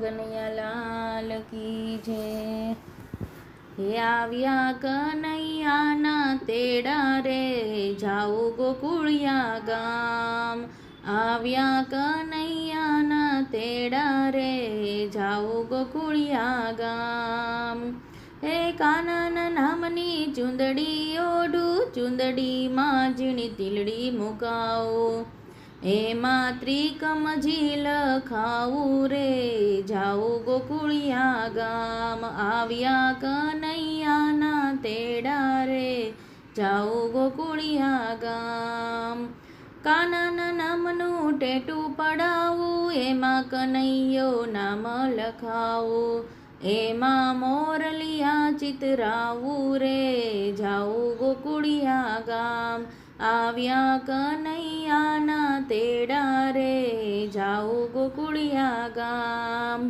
કનૈયા લાલ કી જય। હે આવ્યા કનૈયાના તેડા રે જાઉં ગોકુળિયા ગામ। આવ્યા કનૈયાના તેડા રે જાઉં ગોકુળિયા ગામ। હે કાનન નામની ચુંદડી ઓઢું ચુંદડીમાં ઝીણી તીલડી મુકાવું। એમાં ત્રિકમજી લખાવું રે જાઉં ગોકુળિયા ગામ। આવ્યા કનૈયાના તેડા રે જાઉં ગોકુળિયા ગામ। કાનન નામનું ટેટું પડાવું એમાં કનૈયો નામ લખાવું। એમાં મોરલિયા ચિતરાવું રે જાઉં ગોકુળિયા ગામ। આવ્યા કનૈયાના તેડા રે જાઉં ગોકુળિયા ગામ।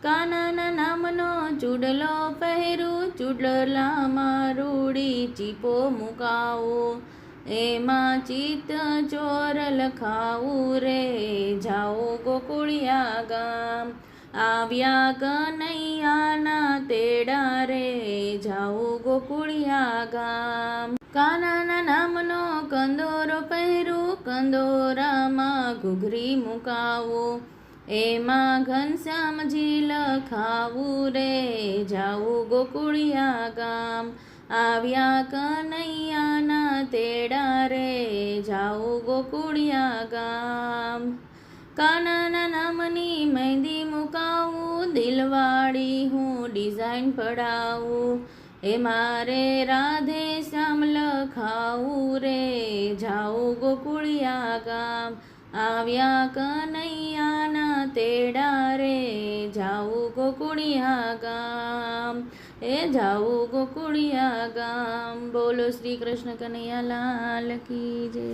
કાનન નામનો ચૂડલો પહેરું ચૂડલામાં રૂડી ચીપો મુકાવું। એમાં ચિત ચોર લખાવું રે જાઉં ગોકુળિયા ગામ। આવ્યા કનૈયાના તેડા રે જાઉં ગોકુળિયા ગામ। કાનન નામનો કંદોરો પહેરું કંદોરામાં ઘૂઘરી મુકાવું। એમાં ઘનશ્યામજી લખાવું રે જાઉં ગોકુળિયા ગામ। આવ્યા કનૈયાના તેડા રે જાઉં ગોકુળિયા ગામ। કાનન નામની મહેંદી મુકાવું દિલવાળી હું ડિઝાઇન પડાવું। એ મારે રાધે શ્યામ લખાવું રે જાઉં ગોકુળિયા ગામ। આવ્યા કનૈયાના તેડા રે જાઉં ગોકુળિયા ગામ। એ જાઉં ગોકુળિયા ગામ। બોલો શ્રી કૃષ્ણ કનૈયા લાલ કી જય।